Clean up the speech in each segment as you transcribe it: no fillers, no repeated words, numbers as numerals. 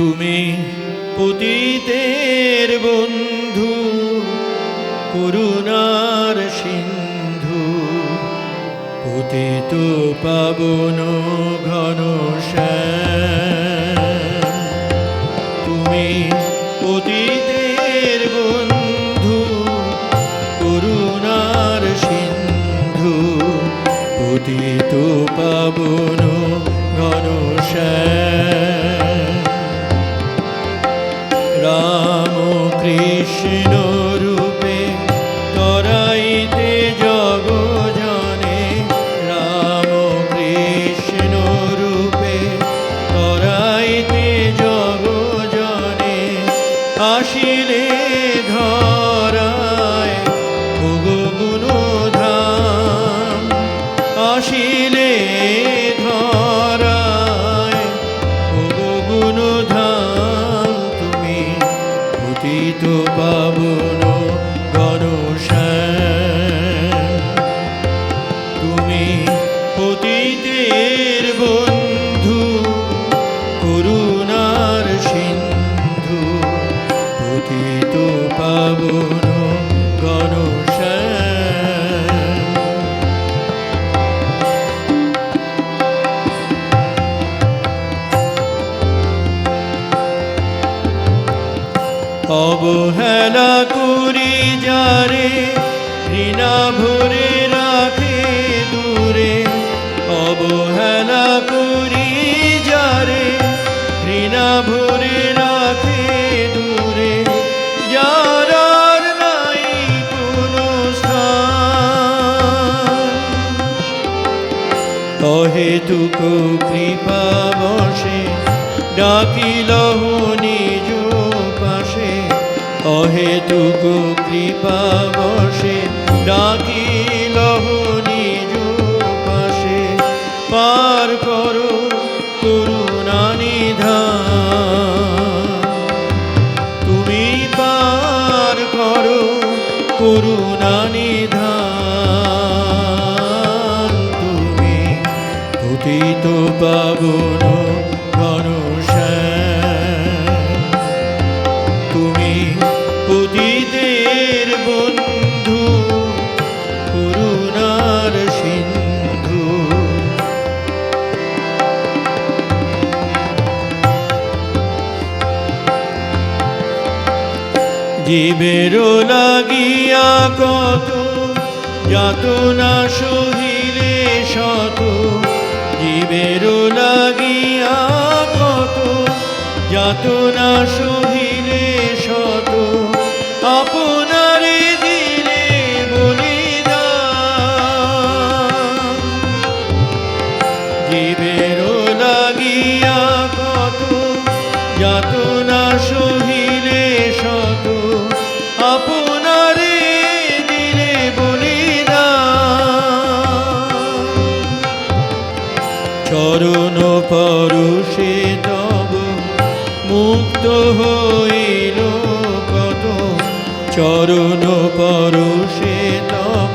তুমি পতিতের বন্ধু, করুণার সিন্ধু, পতিত পাবন ঘনশ্যাম। তুমি পতিতের বন্ধু, করুণার সিন্ধু, পতিত পাবন ঘনশ্যাম। রাম কৃষ্ণ রূপে তরাইতে জগজনে, রাম কৃষ্ণ রূপে তরাইতে জগজনে, আসিলে ধরায় ওগো গুণধাম, আসিলে ধরায় ওগো গুণধাম। তুমি পতিত পাবন ঘনশ্যাম, তুমি পতিতের বন্ধু, করুণার সিন্ধু, পতিত পাবন ঘনশ্যাম। অবহেলা করি যারে, ঘৃণা ভরে রাখে দূরে, অবহেলা করি যারে, ঘৃণা ভরে রাখে দূরে, যার আর নাই কোনো স্থান, তহেতুক কৃপা বশে ডাকিলহ নিজ পাশে, অহেতুক কৃপা বশে ডাকিলহ নিজ পাশে, পার করো করুণা নিধান, তুমি পার করো করুণা নিধান। তুমি পতিত পাবন ঘনশ্যাম, তুমি পতিতের বন্ধু, করুণার সিন্ধু। জীবের লাগিয়া কত যাতনা সহিলে শত, জীবের লাগিয়া কত যাতনা সহিলে শত, আপনারে দিলে বলিদান। জীবের লাগিয়া কত যাতনা সহিলে শত, আপনারে দিলে বলিদান। চরণ পরশে তব মুক্ত হইল কত, চরণ পরশে তব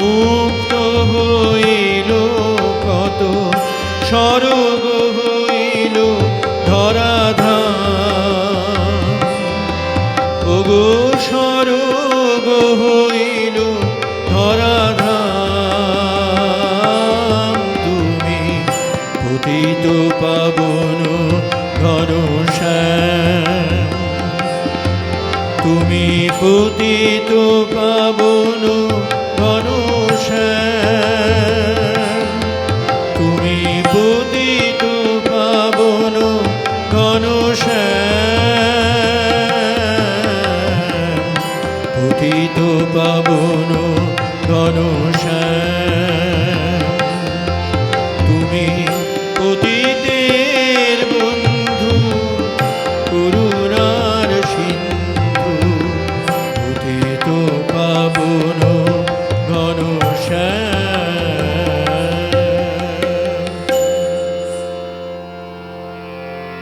মুক্ত হইল কত, স্বর্গ হইল ধরাধাম, ওগো স্বর্গ হইল ধরাধাম। তুমি পতিত পাবন ঘনশ্যাম, তুমি পতিত পাবন ঘনশ্যাম, তুমি পতিত পাবন ঘনশ্যাম, পতিত পাবন